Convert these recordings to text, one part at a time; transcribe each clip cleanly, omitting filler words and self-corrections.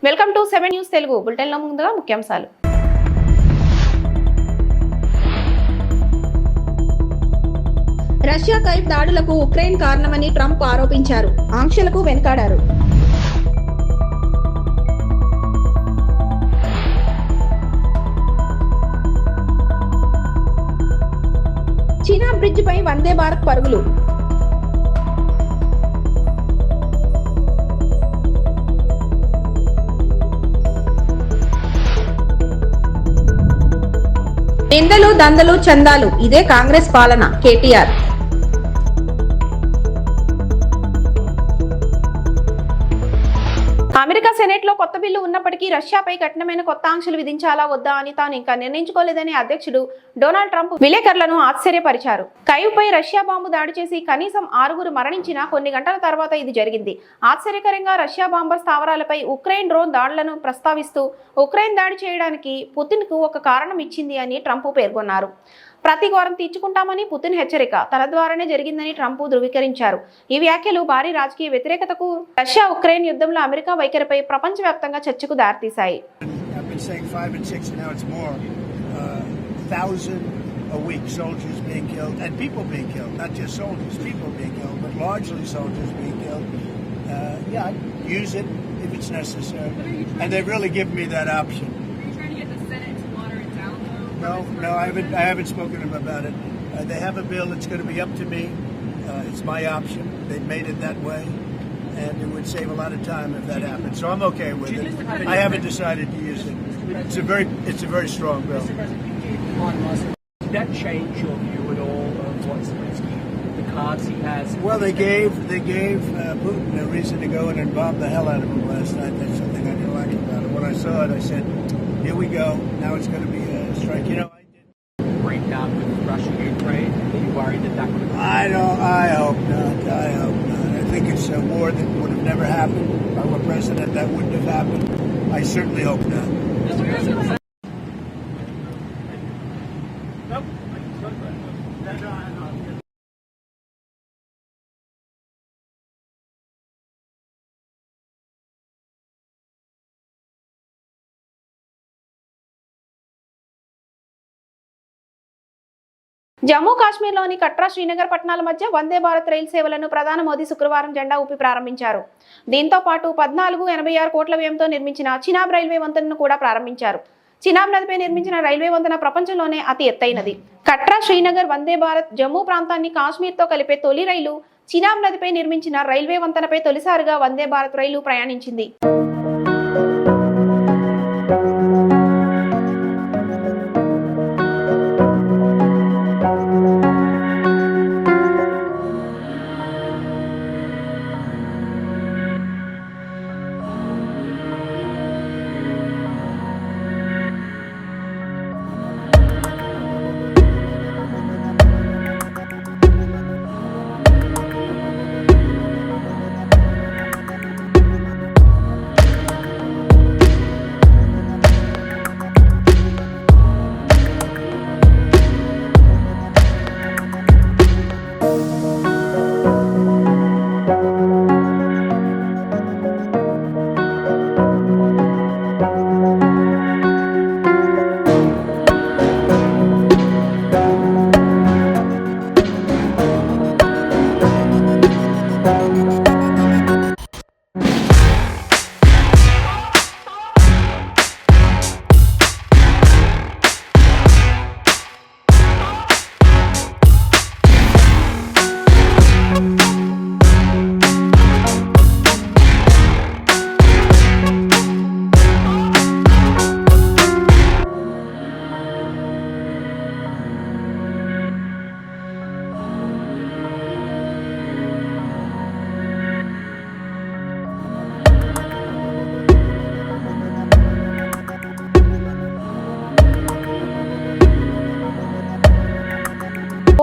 Welcome to 7 news Telugu బులెటిన్లో ముందుగా ముఖ్యాంశాలు. రష్యాపై దాడులకు ఉక్రెయిన్ కారణమని ట్రంప్ ఆరోపించారు. ఆంక్షలకు వెనుకాడారు. చీనా బ్రిడ్జ్ పై వందే భారత్ పరుగులు. నిందలు దందలు చందాలు ఇదే కాంగ్రెస్ పాలన. కేటీఆర్. అమెరికా సెనేట్ లో కొత్త బిల్లు ఉన్నప్పటికీ రష్యాపై కఠినమైన కొత్త ఆంక్షలు విధించాలా వద్దా అని తాను ఇంకా నిర్ణయించుకోలేదని అధ్యక్షుడు డొనాల్డ్ ట్రంప్ విలేకరులను ఆశ్చర్యపరిచారు. కైవ్ పై రష్యా బాంబు దాడి చేసి కనీసం 6 మరణించిన కొన్ని గంటల తర్వాత ఇది జరిగింది. ఆశ్చర్యకరంగా రష్యా బాంబర్ స్థావరాలపై ఉక్రెయిన్ డ్రోన్ దాడులను ప్రస్తావిస్తూ ఉక్రెయిన్ దాడి చేయడానికి పుతిన్ కు ఒక కారణం ఇచ్చింది అని ట్రంప్ పేర్కొన్నారు. ప్రతి ఘోరం తీర్చుకుంటామని పుతిన్ హెచ్చరిక తన ద్వారానే జరిగిందని ట్రంప్ ధృవీకరించారు. ఈ వ్యాఖ్యలు భారీ రాజకీయ వ్యతిరేకతకు, రష్యా ఉక్రెయిన్ యుద్ధంలో అమెరికా వైఖరిపై ప్రపంచవ్యాప్తంగా చర్చకు దారితీశాయి. A week, soldiers being killed and people being killed, not just soldiers, people being killed, but largely soldiers being killed. Yeah, I'd use it if it's necessary, and they've really given me that option. Are you trying to get the Senate to water it down? No, I haven't spoken to them about it. They have a bill. It's going to be up to me. It's my option. They've made it that way, and it would save a lot of time if that happened. So I'm okay with it. I haven't decided to use it. It's a very strong bill. Did that change your view at all of what Zelensky, the cards he has? Well, they gave Putin a reason to go in and bomb the hell out of him last night. That's something I didn't like about it. When I saw it, I said, "Here we go. Now it's going to be a strike." You know, I did. Breakdown with Russia and Ukraine. Are you worried that could have? I hope not. I hope not. I think it's a war that would have never happened. If I were president, that wouldn't have happened. I certainly hope not. Jammu కాశ్మీర్లోని కట్రా శ్రీనగర్ పట్టణాల మధ్య వందే భారత్ రైలు సేవలను ప్రధాని మోదీ శుక్రవారం జెండా ఊపి ప్రారంభించారు. దీంతో పాటు 1486 కోట్ల వ్యయంతో నిర్మించిన చినాబ్ రైల్వే వంతెనను కూడా ప్రారంభించారు. చినాబ్ నదిపై నిర్మించిన రైల్వే వంతెన ప్రపంచంలోనే అతి ఎత్తైనది. కట్రా శ్రీనగర్ వందే భారత్ జమ్మూ ప్రాంతాన్ని కాశ్మీర్తో కలిపే తొలి రైలు చినాబ్ నదిపై నిర్మించిన రైల్వే వంతెనపై తొలిసారిగా వందే భారత్ రైలు ప్రయాణించింది.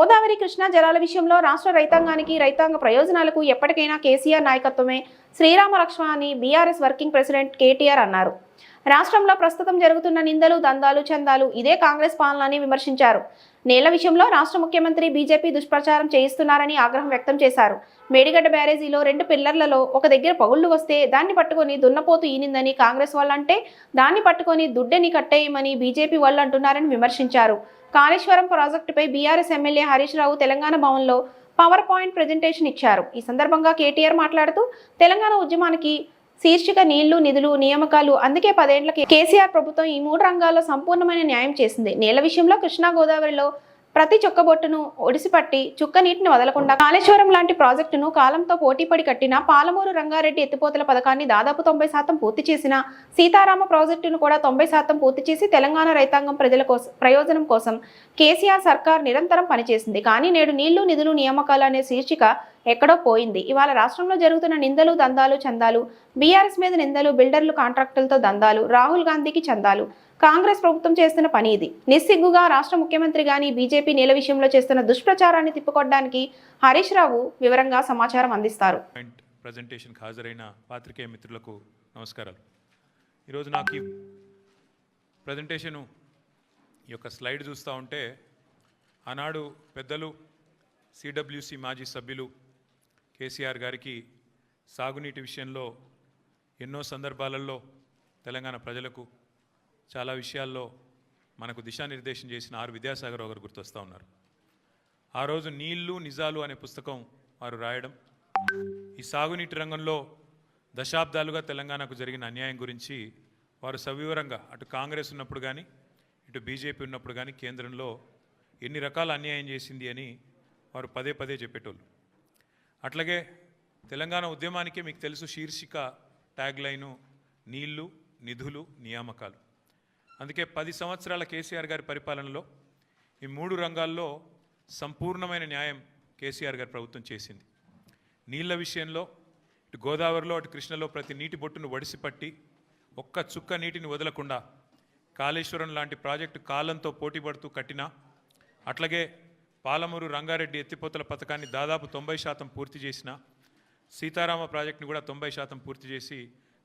గోదావరి కృష్ణా జలాల విషయంలో రాష్ట్ర రైతాంగానికి రైతాంగ ప్రయోజనాలకు ఎప్పటికైనా కేసీఆర్ నాయకత్వమే శ్రీరామ రక్షణ అని బీఆర్ఎస్ వర్కింగ్ ప్రెసిడెంట్ కేటీఆర్ అన్నారు. రాష్ట్రంలో ప్రస్తుతం జరుగుతున్న నిందలు దందాలు చందాలు ఇదే కాంగ్రెస్ పాలన అని విమర్శించారు. నేల విషయంలో రాష్ట్ర ముఖ్యమంత్రి బీజేపీ దుష్ప్రచారం చేయిస్తున్నారని ఆగ్రహం వ్యక్తం చేశారు. మేడిగడ్డ బ్యారేజీలో 2 పిల్లర్లలో ఒక దగ్గర పగుళ్లు వస్తే దాన్ని పట్టుకొని దున్నపోతు ఈనిందని కాంగ్రెస్ వాళ్ళంటే దాన్ని పట్టుకొని దుడ్డెని కట్టేయమని బీజేపీ వాళ్ళు అంటున్నారని విమర్శించారు. కాళేశ్వరం ప్రాజెక్టుపై బీఆర్ఎస్ ఎమ్మెల్యే హరీష్ రావు తెలంగాణ భవన్లో పవర్ పాయింట్ ప్రెజెంటేషన్ ఇచ్చారు. ఈ సందర్భంగా కేటీఆర్ మాట్లాడుతూ తెలంగాణ ఉద్యమానికి శీర్షిక నీళ్లు నిధులు నియామకాలు. అందుకే 10 ఏళ్ల కేసీఆర్ ప్రభుత్వం ఈ 3 రంగాల్లో సంపూర్ణమైన న్యాయం చేసింది. నీళ్ల విషయంలో కృష్ణా గోదావరిలో ప్రతి చుక్కబొట్టును ఒడిసిపట్టి చుక్క నీటిని వదలకుండా కాళేశ్వరం లాంటి ప్రాజెక్టును కాలంతో పోటీపడి కట్టిన పాలమూరు రంగారెడ్డి ఎత్తిపోతల పథకాన్ని దాదాపు 90% పూర్తి చేసిన సీతారామ ప్రాజెక్టును కూడా 90% పూర్తి చేసి తెలంగాణ రైతాంగం ప్రజల ప్రయోజనం కోసం కేసీఆర్ సర్కార్ నిరంతరం పనిచేసింది. కానీ నేడు నీళ్లు నిధులు నియామకాలు అనే శీర్షిక ఎక్కడో పోయింది. ఇవాళ రాష్ట్రంలో జరుగుతున్న నిందలు దందాలు చందాలు, బీఆర్ఎస్ మీద నిందలు, బిల్డర్లు కాంట్రాక్టులతో దందాలు, రాహుల్ గాంధీకి చందాలు, కాంగ్రెస్ ప్రభుత్వం చేస్తున్న పని ఇది. నిస్సిగ్గుగా రాష్ట్ర ముఖ్యమంత్రి గాని బీజేపీ నేల విషయంలో చేస్తున్న దుష్ప్రచారాన్ని తిప్పుకొట్టడానికి హరీష్ రావు వివరంగా సమాచారం అందిస్తారు. ప్రజెంటేషన్కి హాజరైన పాత్రికేయ మిత్రులకు నమస్కారాలు. ఈరోజు నాకు ఈ ప్రజెంటేషను ఈ యొక్క స్లైడ్ చూస్తూ ఉంటే ఆనాడు పెద్దలు సిడబ్ల్యూసి మాజీ సభ్యులు కేసీఆర్ గారికి సాగునీటి విషయంలో ఎన్నో సందర్భాలలో తెలంగాణ ప్రజలకు చాలా విషయాల్లో మనకు దిశానిర్దేశం చేసిన ఆర్ విద్యాసాగర్ గారు గుర్తొస్తూ ఉన్నారు. ఆ రోజు నీళ్లు నిజాలు అనే పుస్తకం వారు రాయడం, ఈ సాగునీటి రంగంలో దశాబ్దాలుగా తెలంగాణకు జరిగిన అన్యాయం గురించి వారు సవివరంగా అటు కాంగ్రెస్ ఉన్నప్పుడు కానీ ఇటు బీజేపీ ఉన్నప్పుడు కానీ కేంద్రంలో ఎన్ని రకాల అన్యాయం చేసింది అని వారు పదే పదే చెప్పేటోళ్ళు. అట్లాగే తెలంగాణ ఉద్యమానికి మీకు తెలుసు శీర్షిక ట్యాగ్ లైను నీళ్లు నిధులు నియామకాలు. అందుకే 10 సంవత్సరాల కేసీఆర్ గారి పరిపాలనలో ఈ 3 రంగాల్లో సంపూర్ణమైన న్యాయం కేసీఆర్ గారి ప్రభుత్వం చేసింది. నీళ్ల విషయంలో ఇటు గోదావరిలో అటు కృష్ణలో ప్రతి నీటి బొట్టును వడిసిపట్టి ఒక్క చుక్క నీటిని వదలకుండా కాళేశ్వరం లాంటి ప్రాజెక్టు కాలంతో పోటీపడుతూ కట్టినా, అట్లాగే పాలమూరు రంగారెడ్డి ఎత్తిపోతల పథకాన్ని దాదాపు 90% పూర్తి చేసిన, సీతారామ ప్రాజెక్టుని కూడా 90% పూర్తి చేసి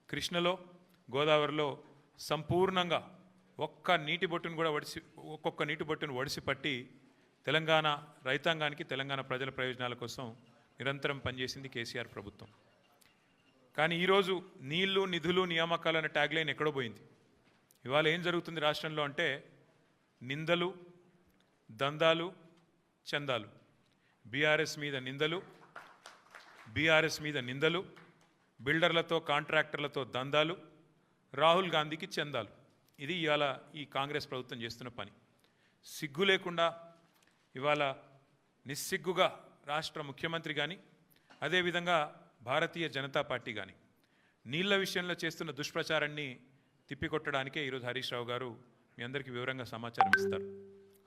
కృష్ణలో గోదావరిలో సంపూర్ణంగా ఒక్కొక్క నీటి బొట్టును వడిసిపట్టి తెలంగాణ రైతాంగానికి తెలంగాణ ప్రజల ప్రయోజనాల కోసం నిరంతరం పనిచేసింది కేసీఆర్ ప్రభుత్వం. కానీ ఈరోజు నీళ్లు నిధులు నియామకాలు అనే ట్యాగ్ లైన్ ఎక్కడో పోయింది. ఇవాళ ఏం జరుగుతుంది రాష్ట్రంలో అంటే నిందలు దందాలు చందాలు, బీఆర్ఎస్ మీద నిందలు, బిల్డర్లతో కాంట్రాక్టర్లతో దందాలు, రాహుల్ గాంధీకి చందాలు. ఇది ఇవాళ ఈ కాంగ్రెస్ ప్రభుత్వం చేస్తున్న పని. సిగ్గు లేకుండా ఇవాళ నిస్సిగ్గుగా రాష్ట్ర ముఖ్యమంత్రి కానీ అదేవిధంగా భారతీయ జనతా పార్టీ కానీ నీళ్ల విషయంలో చేస్తున్న దుష్ప్రచారాన్ని తిప్పికొట్టడానికే ఈరోజు హరీష్ రావు గారు మీ అందరికీ వివరంగా సమాచారం ఇస్తారు.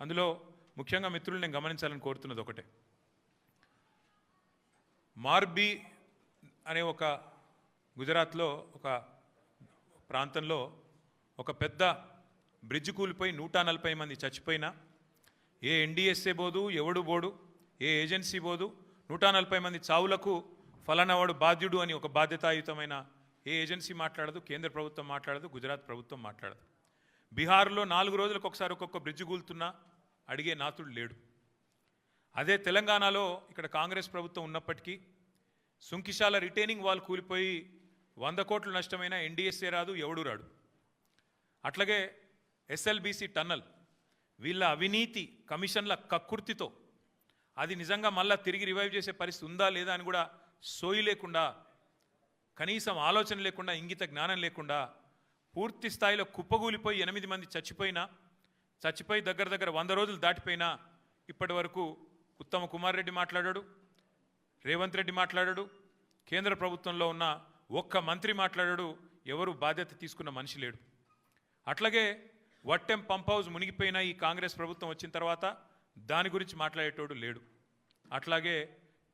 అందులో ముఖ్యంగా మిత్రులు నేను గమనించాలని కోరుతున్నది ఒకటే, మార్బీ అనే ఒక గుజరాత్లో ఒక ప్రాంతంలో ఒక పెద్ద బ్రిడ్జ్ కూలిపోయి 140 మంది చచ్చిపోయినా ఏ ఎన్డీఎస్ఏ బోదు, ఎవడు బోడు, ఏ ఏజెన్సీ బోదు, 140 మంది చావులకు ఫలానావాడు బాధ్యుడు అని ఒక బాధ్యతాయుతమైన ఏ ఏజెన్సీ మాట్లాడదు, కేంద్ర ప్రభుత్వం మాట్లాడదు, గుజరాత్ ప్రభుత్వం మాట్లాడదు. బీహార్లో 4 రోజులకు ఒకసారి ఒక్కొక్క బ్రిడ్జ్ కూలుతున్నా అడిగే నాతుడు లేడు. అదే తెలంగాణలో ఇక్కడ కాంగ్రెస్ ప్రభుత్వం ఉన్నప్పటికీ సుంకిశాల రిటైనింగ్ వాల్ కూలిపోయి 100 కోట్ల నష్టమైన ఎన్డీఎస్ఏ రాదు, ఎవడు రాడు. అట్లాగే ఎస్ఎల్బీసీ టన్నల్ వీళ్ళ అవినీతి కమిషన్ల కక్కుర్తితో అది నిజంగా మళ్ళా తిరిగి రివైవ్ చేసే పరిస్థితి ఉందా లేదా అని కూడా సోయి లేకుండా, కనీసం ఆలోచన లేకుండా, ఇంగిత జ్ఞానం లేకుండా పూర్తి స్థాయిలో కుప్పగూలిపోయి 8 మంది చచ్చిపోయి దగ్గర 100 రోజులు దాటిపోయినా ఇప్పటి వరకు ఉత్తమ కుమార్ రెడ్డి మాట్లాడాడు, రేవంత్ రెడ్డి మాట్లాడాడు, కేంద్ర ప్రభుత్వంలో ఉన్న ఒక్క మంత్రి మాట్లాడాడు, ఎవరు బాధ్యత తీసుకున్న మనిషి లేడు. అట్లాగే వట్టెం పంప్ హౌస్ మునిగిపోయిన ఈ కాంగ్రెస్ ప్రభుత్వం వచ్చిన తర్వాత దాని గురించి మాట్లాడేటోడు లేడు. అట్లాగే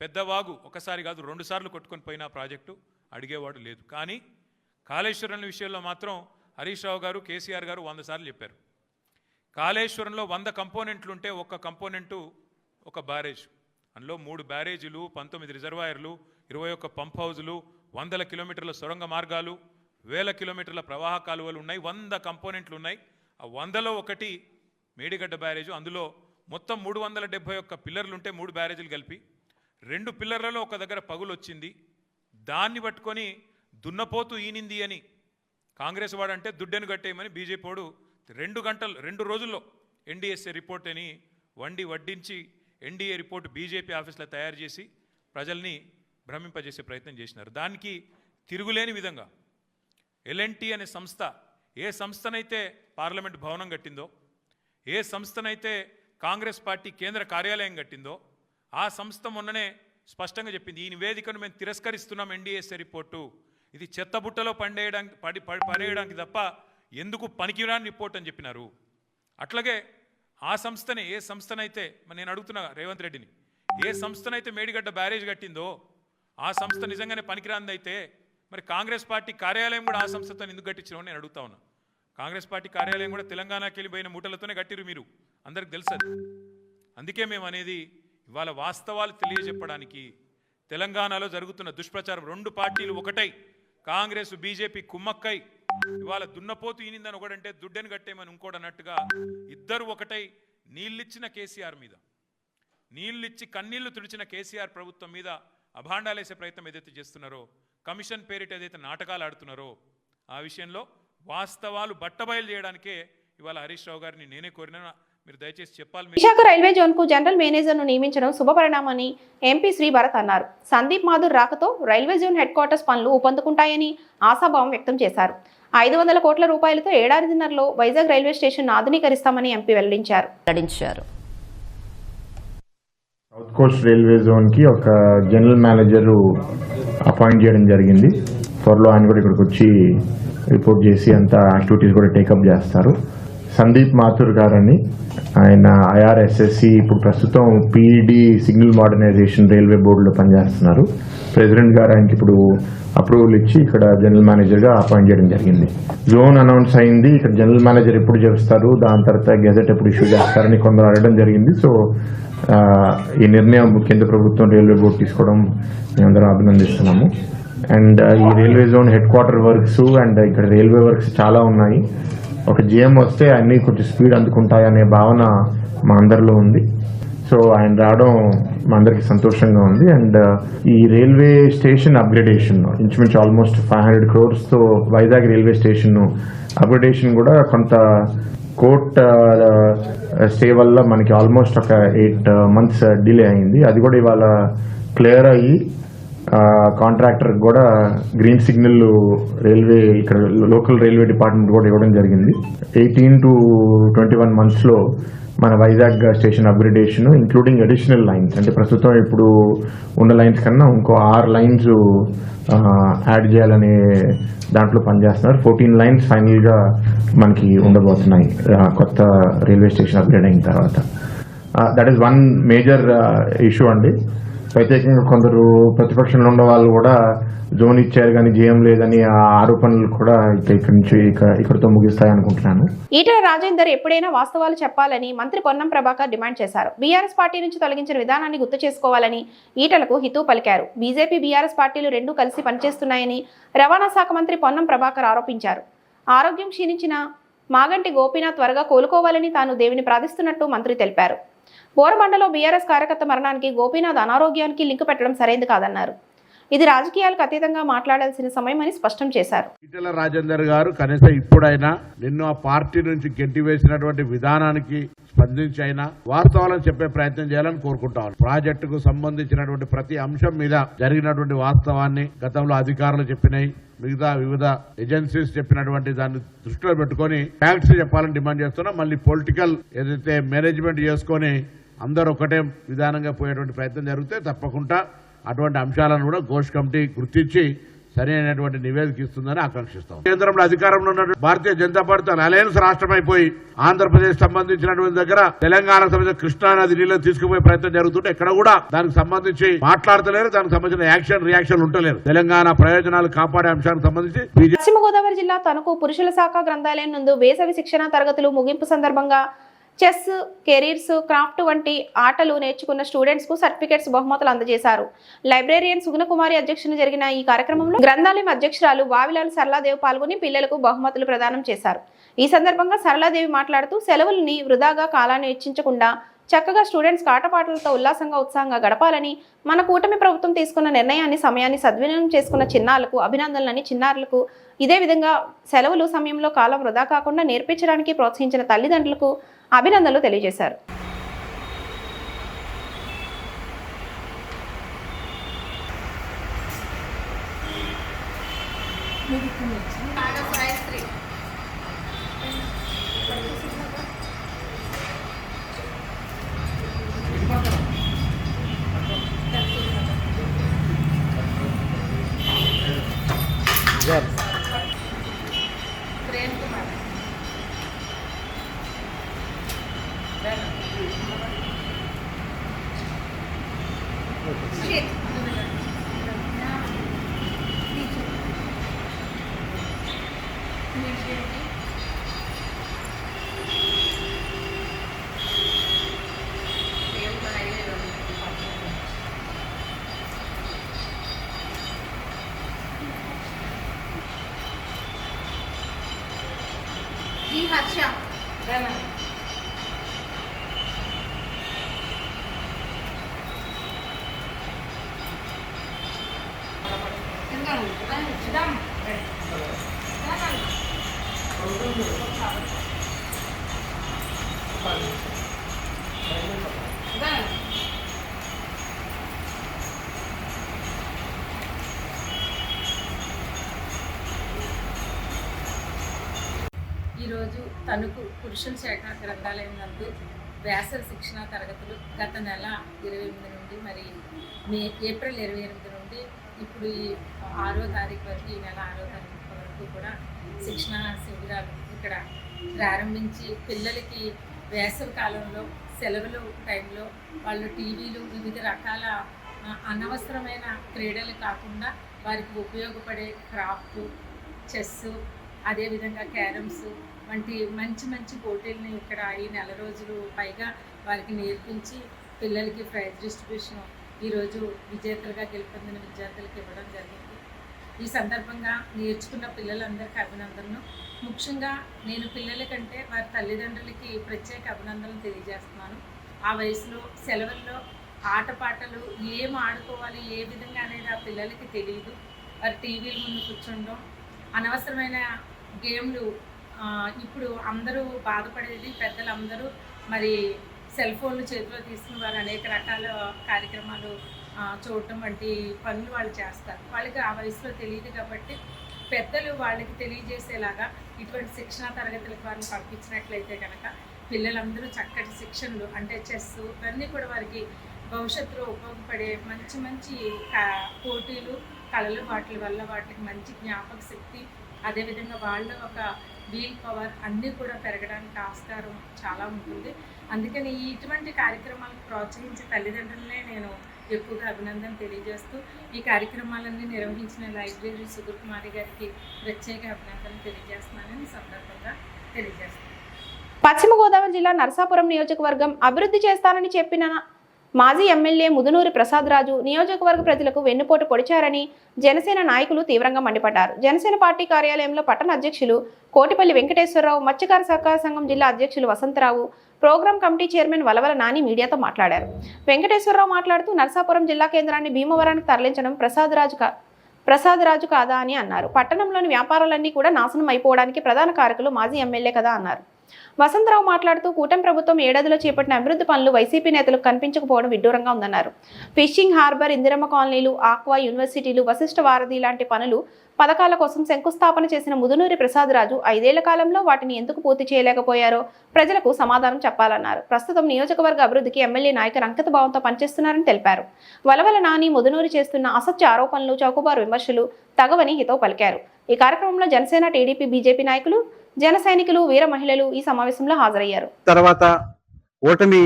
పెద్దవాగు ఒకసారి కాదు 2 సార్లు కొట్టుకొని పోయిన ప్రాజెక్టు అడిగేవాడు లేదు. కానీ కాళేశ్వరం విషయంలో మాత్రం హరీష్ రావు గారు కేసీఆర్ గారు 100 సార్లు చెప్పారు. కాళేశ్వరంలో 100 కంపోనెంట్లు ఉంటే ఒక్క కంపోనెంటు ఒక బ్యారేజ్, అందులో 3 బ్యారేజీలు, 19 రిజర్వాయర్లు, 21 పంప్ హౌజులు, 100 కిలోమీటర్ల సొరంగ మార్గాలు, వేల కిలోమీటర్ల ప్రవాహ కాలువలు ఉన్నాయి, 100 కంపోనెంట్లు ఉన్నాయి. ఆ 100లో ఒకటి మేడిగడ్డ బ్యారేజు. అందులో మొత్తం 371 పిల్లర్లు ఉంటే 3 బ్యారేజీలు కలిపి 2 పిల్లర్లలో ఒక దగ్గర పగులు వచ్చింది. దాన్ని పట్టుకొని దున్నపోతూ ఈనింది అని కాంగ్రెస్ వాడంటే దుడ్డెను కట్టేయమని బీజేపీ వాడు 2 రోజుల్లో ఎన్డీఎస్ఏ రిపోర్ట్ అని వడ్డించి ఎన్డీఏ రిపోర్ట్ బీజేపీ ఆఫీస్లో తయారు చేసి ప్రజల్ని భ్రమింపజేసే ప్రయత్నం చేసినారు. దానికి తిరుగులేని విధంగా ఎల్ఎన్టీ అనే సంస్థ ఏ సంస్థనైతే పార్లమెంట్ భవనం కట్టిందో, ఏ సంస్థనైతే కాంగ్రెస్ పార్టీ కేంద్ర కార్యాలయం కట్టిందో, ఆ సంస్థ మొన్ననే స్పష్టంగా చెప్పింది, ఈ నివేదికను మేము తిరస్కరిస్తున్నాం, ఎన్డీఎస్ఏ రిపోర్టు ఇది చెత్తబుట్టలో పడేయడానికి తప్ప ఎందుకు పనికిరాని రిపోర్ట్ అని చెప్పినారు. అట్లాగే ఆ సంస్థనే, ఏ సంస్థనైతే నేను అడుగుతున్నా రేవంత్ రెడ్డిని, ఏ సంస్థనైతే మేడిగడ్డ బ్యారేజ్ కట్టిందో ఆ సంస్థ నిజంగానే పనికిరాందైతే మరి కాంగ్రెస్ పార్టీ కార్యాలయం కూడా ఆ సంస్థతో ఎందుకు కట్టించినామని నేను అడుగుతా ఉన్నా. కాంగ్రెస్ పార్టీ కార్యాలయం కూడా తెలంగాణకి వెళ్ళిపోయిన మూటలతోనే కట్టిరు, మీరు అందరికి తెలుసు. అందుకే మేము అనేది ఇవాళ వాస్తవాలు తెలియజెప్పడానికి, తెలంగాణలో జరుగుతున్న దుష్ప్రచారం 2 పార్టీలు ఒకటై కాంగ్రెస్ బీజేపీ కుమ్మక్కై ఇవాళ దున్నపోతు ఈనిందని ఒకడంటే దుడ్డెను కట్టేమని ఇంకోటి అన్నట్టుగా ఇద్దరు ఒకటై నీళ్ళిచ్చిన కేసీఆర్ మీద, నీళ్ళిచ్చి కన్నీళ్లు తుడిచిన కేసీఆర్ ప్రభుత్వం మీద అభాండాలేసే ప్రయత్నం ఏదైతే చేస్తున్నారో, కమిషన్ పేరిట ఏదైతే నాటకాలు ఆడుతున్నారో, ఆ విషయంలో వాస్తవాలు బట్టబయలు చేయడానికే ఇవాళ హరీష్ రావు గారిని నేనే కోరినా. మీరు దయచేసి చెప్పాలి. విశాఖ రైల్వే జోన్ కు జనరల్ మేనేజర్ను నియమించడం శుభపరిణామని ఎంపీ శ్రీ భరత్ అన్నారు. సందీప్ మాథుర్ రాకతో రైల్వే జోన్ హెడ్ క్వార్టర్స్ పనులు ఊపందుకుంటాయని ఆశాభావం వ్యక్తం చేశారు. 500 కోట్ల రూపాయలతో ఏడాదిన్నరలో వైజాగ్ రైల్వే స్టేషన్ ఆధునీకరిస్తామని ఎంపీ వెల్లడించారు. సౌత్ కోస్ట్ రైల్వే జోన్ కి ఒక జనరల్ మేనేజర్ అపాయింట్ చేయడం జరిగింది. త్వరలో ఆయన కూడా ఇక్కడికి వచ్చి రిపోర్ట్ చేసి అంతా యాక్టివిటీస్ కూడా టేకప్ చేస్తారు. సందీప్ మాథుర్ గారని, ఆయన ఐఆర్ఎస్ఎస్సి ఇప్పుడు ప్రస్తుతం పీఈడి సిగ్నల్ మోడర్నైజేషన్ రైల్వే బోర్డులో పనిచేస్తున్నారు. ప్రెసిడెంట్ గారు ఆయనకి ఇప్పుడు అప్రూవల్ ఇచ్చి ఇక్కడ జనరల్ మేనేజర్గా అపాయింట్ చేయడం జరిగింది. జోన్ అనౌన్స్ అయింది, ఇక్కడ జనరల్ మేనేజర్ ఎప్పుడు చేస్తారు, దాని తర్వాత గెజెట్ ఎప్పుడు ఇష్యూ చేస్తారని కొందరు అడగడం జరిగింది. సో ఈ నిర్ణయం కేంద్ర ప్రభుత్వం రైల్వే బోర్డు తీసుకోవడం మేమందరం అభినందిస్తున్నాము. అండ్ ఈ railway zone head quarter works and ఇక్కడ రైల్వే వర్క్స్ చాలా ఉన్నాయి. ఒక జిఎం వస్తే అన్ని కొంచెం స్పీడ్ అందుకుంటాయనే భావన మా అందరిలో ఉంది. సో ఆయన రావడం మా అందరికి సంతోషంగా ఉంది. అండ్ ఈ రైల్వే స్టేషన్ అప్గ్రేడేషన్ ఇంచుమించు almost 500 crores Vizag railway station upgradation కూడా కొంత కోర్ట్ స్టే వల్ల మనకి ఆల్మోస్ట్ ఒక 8 months డిలే అయింది. అది కూడా ఇవాళ క్లియర్ అయ్యి కాంట్రాక్టర్ కూడా గ్రీన్ సిగ్నల్ రైల్వే ఇక్కడ లోకల్ రైల్వే డిపార్ట్మెంట్ కూడా ఇవ్వడం జరిగింది. 18 to 21 months మన Vizag station upgradation including additional lines, అంటే ప్రస్తుతం ఇప్పుడు ఉన్న లైన్స్ కన్నా ఇంకో 6 lines యాడ్ చేయాలనే దాంట్లో పనిచేస్తున్నారు. 14 lines ఫైనల్గా మనకి ఉండబోతున్నాయి కొత్త రైల్వే స్టేషన్ అప్గ్రేడ్ అయిన తర్వాత. That is one major issue అండి. ప్రత్యేకంగా కొందరు ప్రతిపక్షంలో ఉన్న వాళ్ళు కూడా జోన్ ఇచ్చారు కానీ జేఎం లేదని ఆ ఆరోపణలు కూడా ఇక్కడితో ముగిస్తాయి అనుకుంటున్నాను. ఈటెల రాజేందర్ ఎప్పుడైనా వాస్తవాలు చెప్పాలని మంత్రి పొన్నం ప్రభాకర్ డిమాండ్ చేశారు. బీఆర్ఎస్ పార్టీ నుంచి తొలగించిన విధానాన్ని గుర్తు చేసుకోవాలని ఈటెలకు హితవు పలికారు. బీజేపీ బీఆర్ఎస్ పార్టీలు రెండూ కలిసి పనిచేస్తున్నాయని రవాణా శాఖ మంత్రి పొన్నం ప్రభాకర్ ఆరోపించారు. ఆరోగ్యం క్షీణించిన మాగంటి గోపీనాథ్ త్వరగా కోలుకోవాలని తాను దేవుని ప్రార్థిస్తున్నట్టు మంత్రి తెలిపారు. బోరబండలో బీఆర్ఎస్ కార్యకర్త మరణానికి గోపీనాథ్ అనారోగ్యానికి లింకు పెట్టడం సరైంది కాదన్నారు. ఇది రాజకీయాలకు అతీతంగా మాట్లాడాల్సిన సమయమని స్పష్టం చేశారు. ఈటెల రాజేందర్ గారు కనీసం ఇప్పుడైనా నిన్ను ఆ పార్టీ నుంచి గెంటివేసినటువంటి విధానానికి స్పందించి అయినా వాస్తవాలను చెప్పే ప్రయత్నం చేయాలని కోరుకుంటాను. ప్రాజెక్టుకు సంబంధించినటువంటి ప్రతి అంశం మీద జరిగినటువంటి వాస్తవాన్ని గతంలో అధికారులు చెప్పినాయి, మిగతా వివిధ ఏజెన్సీస్ చెప్పినటువంటి దాన్ని దృష్టిలో పెట్టుకుని ఫ్యాక్ట్స్ చెప్పాలని డిమాండ్ చేస్తున్నా. మళ్ళీ పొలిటికల్ ఏదైతే మేనేజ్మెంట్ చేసుకుని అందరూ ఒకటే విధానంగా పోయేటువంటి ప్రయత్నం జరిగితే తప్పకుండా అటువంటి అంశాలను కూడా ఘోష్ కమిటీ గుర్తించి సరైనటువంటి నివేదిక ఇస్తుందని ఆకాంక్షిస్తాం. కేంద్రంలో అధికారంలో ఉన్న భారతీయ జనతా పార్టీ అలయన్స్ రాష్ట్రమైపోయి ఆంధ్రప్రదేశ్ సంబంధించినటువంటి దగ్గర తెలంగాణకు సంబంధించిన కృష్ణానది నీళ్ళు తీసుకుపోయే ప్రయత్నం జరుగుతుంటే ఎక్కడ కూడా దానికి సంబంధించి మాట్లాడతలేరు, దానికి సంబంధించిన యాక్షన్ రియాక్షన్ ఉంటలేరు. తెలంగాణ ప్రయోజనాలు కాపాడే అంశానికి సంబంధించి పశ్చిమ గోదావరి జిల్లా తణుకు పురుషుల శాఖ గ్రంథాలయం నందు వేసవి శిక్షణ తరగతులు ముగింపు సందర్భంగా చెస్, కెరీర్స్, క్రాఫ్ట్ వంటి ఆటలు నేర్చుకున్న స్టూడెంట్స్ కు సర్టిఫికెట్స్, బహుమతులు అందజేశారు. లైబ్రేరియన్ సుగుణకుమారి అధ్యక్షతన జరిగిన ఈ కార్యక్రమంలో గ్రంథాలయం అధ్యక్షురాలు వావిలాల సరళాదేవి పాల్గొని పిల్లలకు బహుమతులు ప్రదానం చేశారు. ఈ సందర్భంగా సరళాదేవి మాట్లాడుతూ సెలవుల్ని వృధాగా కాలాన్ని వెచ్చించకుండా చక్కగా స్టూడెంట్స్ ఆటపాటలతో ఉల్లాసంగా, ఉత్సాహంగా గడపాలని, మన కూటమి ప్రభుత్వం తీసుకున్న నిర్ణయాన్ని, సమయాన్ని సద్వినియోగం చేసుకున్న చిన్నారులకు అభినందనలని, చిన్నారులకు ఇదే విధంగా సెలవులు సమయంలో కాలం వృధా కాకుండా నేర్పించడానికి ప్రోత్సహించిన తల్లిదండ్రులకు అభినందనలు తెలియజేశారు. ఈరోజు తణుకు పురుషుల శాఖ గ్రంథాలయం నందు వేసవి శిక్షణ తరగతులు గత నెల 28 నుండి మరి ఏప్రిల్ 28 నుండి ఇప్పుడు ఈ 6వ తారీఖు వరకు, ఈ నెల 6వ తారీఖు వరకు కూడా శిక్షణ శిబిరాలు ఇక్కడ ప్రారంభించి పిల్లలకి వేసవి కాలంలో సెలవుల టైంలో వాళ్ళు టీవీలు, వివిధ రకాల అనవసరమైన క్రీడలు కాకుండా వారికి ఉపయోగపడే క్రాఫ్ట్, చెస్సు, అదేవిధంగా క్యారమ్స్ వంటి మంచి మంచి పోటీలని ఇక్కడ ఈ నెల రోజులు పైగా వారికి నేర్పించి పిల్లలకి ప్రైజ్ డిస్ట్రిబ్యూషన్ ఈరోజు విజేతలుగా గెలుపొందిన విద్యార్థులకు ఇవ్వడం జరిగింది. ఈ సందర్భంగా నేర్చుకున్న పిల్లలందరికీ అభినందనలు. ముఖ్యంగా నేను పిల్లల కంటే వారి తల్లిదండ్రులకి ప్రత్యేక అభినందనలు తెలియజేస్తున్నాను. ఆ వయసులో సెలవుల్లో ఆటపాటలు ఏం ఆడుకోవాలి, ఏ విధంగా అనేది ఆ పిల్లలకి తెలియదు. వారి టీవీల ముందు కూర్చుండడం, అనవసరమైన గేమ్లు, ఇప్పుడు అందరూ బాధపడేది పెద్దలందరూ మరి సెల్ ఫోన్లు చేతిలో తీసుకుని వారు అనేక రకాల కార్యక్రమాలు చూడటం వంటి పనులు వాళ్ళు చేస్తారు. వాళ్ళకి ఆ వయసులో తెలియదు కాబట్టి పెద్దలు వాళ్ళకి తెలియజేసేలాగా ఇటువంటి శిక్షణా తరగతులకు వారిని పంపించినట్లయితే కనుక పిల్లలందరూ చక్కటి శిక్షణలు అంటే చెస్ ఇవన్నీ కూడా వారికి భవిష్యత్తులో ఉపయోగపడే మంచి మంచి పోటీలు, కళలు, వాటి వల్ల వాటికి మంచి జ్ఞాపక శక్తి, అదేవిధంగా వాళ్ళ ఒక వీల్ పవర్ అన్నీ కూడా పెరగడానికి ఆస్కారం చాలా ఉంటుంది. అందుకని ఇటువంటి కార్యక్రమాలను ప్రోత్సహించే తల్లిదండ్రులనే నేను ఎక్కువగా అభినందన తెలియజేస్తూ ఈ కార్యక్రమాలన్నీ నిర్వహించిన లైబ్రరీ సుగుణకుమారి గారికి ప్రత్యేక అభినందనలు తెలియజేస్తున్నానని సందర్భంగా తెలియజేస్తున్నాను. పశ్చిమ గోదావరి జిల్లా నరసాపురం నియోజకవర్గం అభివృద్ధి చేస్తానని చెప్పిన మాజీ ఎమ్మెల్యే ముదునూరి ప్రసాద్ రాజు నియోజకవర్గ ప్రజలకు వెన్నుపోటు పొడిచారని జనసేన నాయకులు తీవ్రంగా మండిపడ్డారు. జనసేన పార్టీ కార్యాలయంలో పట్టణ అధ్యక్షులు కోటిపల్లి వెంకటేశ్వరరావు, మత్స్యకార సహకార సంఘం జిల్లా అధ్యక్షులు Vasantharao, program committee chairman Valavala Nani మీడియాతో మాట్లాడారు. వెంకటేశ్వరరావు మాట్లాడుతూ నరసాపురం జిల్లా కేంద్రాన్ని భీమవరానికి తరలించడం ప్రసాద్ రాజు కాదా అని అన్నారు. పట్టణంలోని వ్యాపారాలన్నీ కూడా నాశనం అయిపోవడానికి ప్రధాన కారకులు మాజీ ఎమ్మెల్యే కదా అన్నారు. వసంతరావు మాట్లాడుతూ కూటమి ప్రభుత్వం ఏడాదిలో చేపట్టిన అభివృద్ధి పనులు వైసీపీ నేతలకు కనిపించకపోవడం విడ్డూరంగా ఉందన్నారు. ఫిషింగ్ హార్బర్, ఇందిరమ్మ కాలనీలు, ఆక్వా, యూనివర్సిటీలు, వశిష్ఠ వారధి లాంటి పనులు, పథకాల కోసం శంకుస్థాపన చేసిన ముదునూరి ప్రసాద్ రాజు 5 ఏళ్ల కాలంలో వాటిని ఎందుకు పూర్తి చేయలేకపోయారో ప్రజలకు సమాధానం చెప్పాలన్నారు. ప్రస్తుతం నియోజకవర్గ అభివృద్ధికి ఎమ్మెల్యే నాయకులు అంకిత భావంతో పనిచేస్తున్నారని తెలిపారు. వలవల నాని ముదునూరి చేస్తున్న అసత్య ఆరోపణలు, చౌకబారు విమర్శలు తగవని హితవు పలికారు. ఈ కార్యక్రమంలో జనసేన, టీడీపీ, బీజేపీ నాయకులు, జన సైనికులు, వీర మహిళలు ఈ సమావేశంలో హాజరయ్యారు. తర్వాత ఓటమి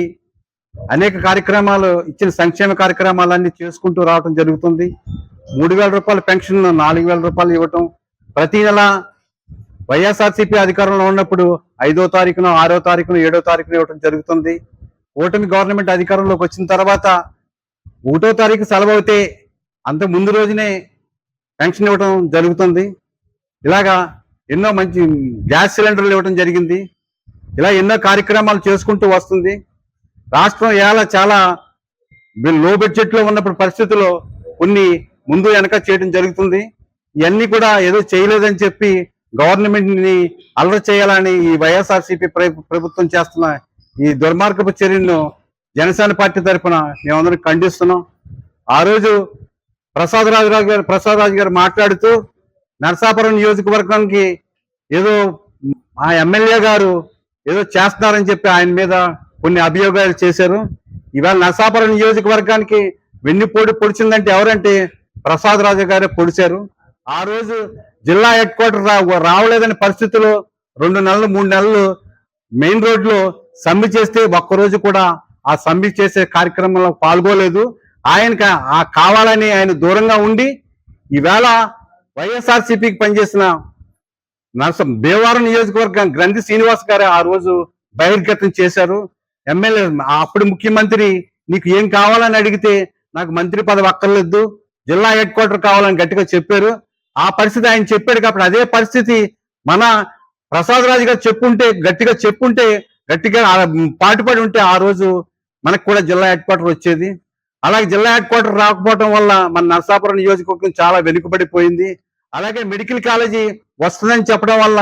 అనేక కార్యక్రమాలు ఇచ్చిన సంక్షేమ కార్యక్రమాలన్నీ చేసుకుంటూ రావడం జరుగుతుంది. 3,000 రూపాయల పెన్షన్ 4,000 రూపాయలు ఇవ్వటం, ప్రతి నెల వైఎస్ఆర్సీపీ అధికారంలో ఉన్నప్పుడు 5వ తారీఖున 6వ తారీఖున 7వ తారీఖున ఇవ్వడం జరుగుతుంది. కూటమి గవర్నమెంట్ అధికారంలోకి వచ్చిన తర్వాత 1వ తారీఖు సెలవు అయితే అంత ముందు రోజునే పెన్షన్ ఇవ్వడం జరుగుతుంది. ఇలాగా ఎన్నో మంచి గ్యాస్ సిలిండర్లు ఇవ్వడం జరిగింది. ఇలా ఎన్నో కార్యక్రమాలు చేసుకుంటూ వస్తుంది. రాష్ట్రం ఇలా చాలా లో బడ్జెట్లో ఉన్నప్పుడు పరిస్థితుల్లో కొన్ని ముందు వెనక చేయడం జరుగుతుంది. ఇవన్నీ కూడా ఏదో చేయలేదని చెప్పి గవర్నమెంట్ ని అల్లరి చేయాలని ఈ వైఎస్ఆర్సీపీ ప్రభుత్వం చేస్తున్న ఈ దుర్మార్గపు చర్యను జనసేన పార్టీ తరఫున మేమందరం ఖండిస్తున్నాం. ఆ రోజు ప్రసాద్ రాజు గారు మాట్లాడుతూ నరసాపురం నియోజకవర్గానికి ఏదో ఆ ఎమ్మెల్యే గారు ఏదో చేస్తున్నారని చెప్పి ఆయన మీద కొన్ని అభియోగాలు చేశారు. ఇవాళ నరసాపురం నియోజకవర్గానికి వెన్నుపోటు పొడిచిందంటే ఎవరంటే ప్రసాద్ రాజు గారే పొడిచారు. ఆ రోజు జిల్లా హెడ్ క్వార్టర్ రావలేదని పరిస్థితుల్లో 2 నెలలు 3 నెలలు మెయిన్ రోడ్లో సమ్మె చేస్తే ఒక్కరోజు కూడా ఆ సమ్మె చేసే కార్యక్రమంలో పాల్గొలేదు. ఆయనకి కావాలని ఆయన దూరంగా ఉండి ఈవేళ వైఎస్ఆర్సీపీకి పనిచేసిన భీమవరం నియోజకవర్గం గ్రంథి శ్రీనివాస్ గారు ఆ రోజు బహిర్గతం చేశారు. ఎమ్మెల్యే అప్పుడు ముఖ్యమంత్రి నీకు ఏం కావాలని అడిగితే నాకు మంత్రి పదవి అక్కర్లేదు, జిల్లా హెడ్ క్వార్టర్ కావాలని గట్టిగా చెప్పారు. ఆ పరిస్థితి ఆయన చెప్పాడు కాబట్టి అదే పరిస్థితి మన ప్రసాద్ రాజు గారు గట్టిగా పాటుపడి ఉంటే ఆ రోజు మనకు కూడా జిల్లా హెడ్ క్వార్టర్ వచ్చేది. అలాగే జిల్లా హెడ్ క్వార్టర్ రాకపోవడం వల్ల మన నరసాపురం నియోజకవర్గం చాలా వెనుకబడిపోయింది. అలాగే మెడికల్ కాలేజీ వస్తుందని చెప్పడం వల్ల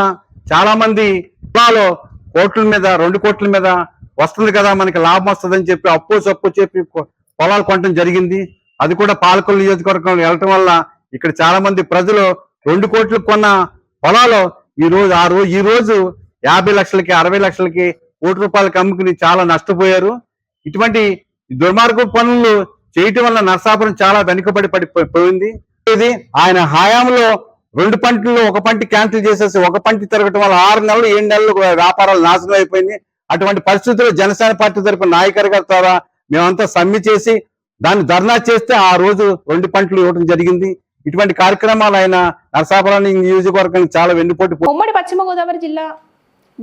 చాలా మంది జిల్లాలో కోట్ల మీద 2 కోట్ల మీద వస్తుంది కదా మనకి లాభం వస్తుందని చెప్పి అప్పు చెప్పి పొలాలు కొనడం జరిగింది. అది కూడా పాలకొల్లు నియోజకవర్గంలో వెళ్ళటం వల్ల ఇక్కడ చాలా మంది ప్రజలు 2 కోట్లకు కొన్న పొలాలు ఈ రోజు 50 లక్షలకి 60 లక్షలకి కోటి రూపాయలకి అమ్ముకుని చాలా నష్టపోయారు. ఇటువంటి దుర్మార్గ పనులు చేయటం వల్ల నరసాపురం చాలా వెనుకబడి పడిపోయింది. ఇది ఆయన హయాంలో 2 పంటల్లో 1 పంట క్యాన్సిల్ చేసేసి 1 పంట తిరగటం వల్ల 6 నెలలు 7 నెలలు వ్యాపారాలు నాశనం అయిపోయింది. అటువంటి పరిస్థితుల్లో జనసేన పార్టీ తరపున నాయకుల ద్వారా మేమంతా సమ్మె చేసి దాన్ని ధర్నా చేస్తే ఆ రోజు 2 పంటలు ఇవ్వడం జరిగింది. ఇటువంటి కార్యక్రమాలు ఆయన నరసాపురం నియోజకవర్గానికి చాలా వెన్నుపోటు. ఉమ్మడి పశ్చిమ గోదావరి జిల్లా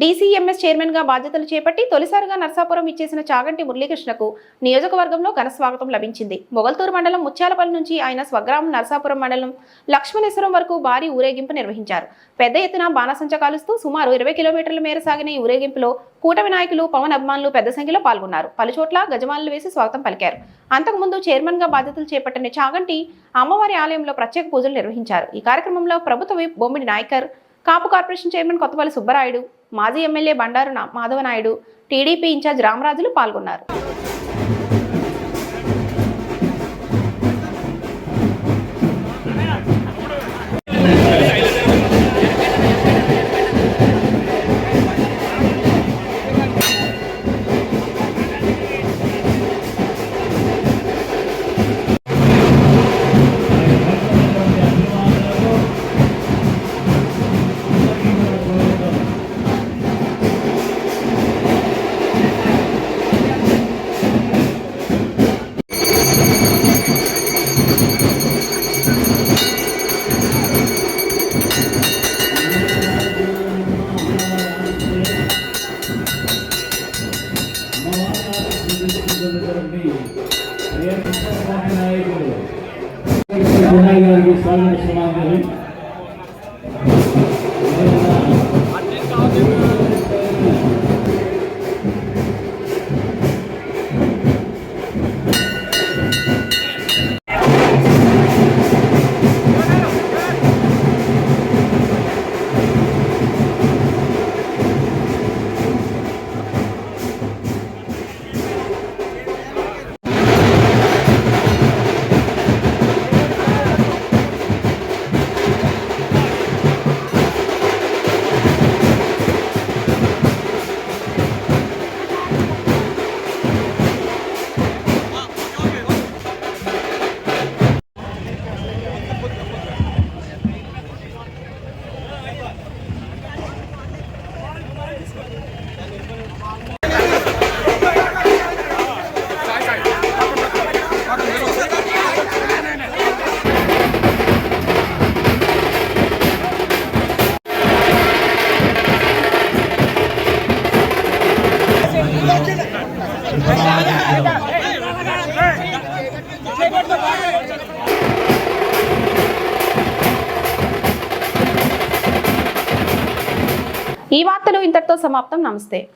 డీసీఎంఎస్ చైర్మన్ గా బాధ్యతలు చేపట్టి తొలిసారిగా నరసాపురం ఇచ్చేసిన చాగంటి మురళీకృష్ణకు నియోజకవర్గంలో ఘన స్వాగతం లభించింది. మొగల్తూరు మండలం ముత్యాలపల్లి నుంచి ఆయన స్వగ్రామం నరసాపురం మండలం లక్ష్మణేశ్వరం వరకు భారీ ఊరేగింపు నిర్వహించారు. పెద్ద ఎత్తున బాణసంచ కాలుస్తూ సుమారు 20 కిలోమీటర్ల మేర సాగిన ఈ ఊరేగింపులో కూటమి నాయకులు పవన్ అభిమానులు పెద్ద సంఖ్యలో పాల్గొన్నారు. పలుచోట్ల గజమాలలు వేసి స్వాగతం పలికారు. అంతకుముందు చైర్మన్ గా బాధ్యతలు చేపట్టిన చాగంటి అమ్మవారి ఆలయంలో ప్రత్యేక పూజలు నిర్వహించారు. ఈ కార్యక్రమంలో ప్రభుత్వ whip Bommidi Nayakar, Kapu corporation chairman Kothapalli Subbarayudu, మాజీ MLA Bandaru Madhavanaidu, TDP incharge Ramarajulu పాల్గొన్నారు. ఈ వార్తలు ఇంతటితో సమాప్తం. నమస్తే.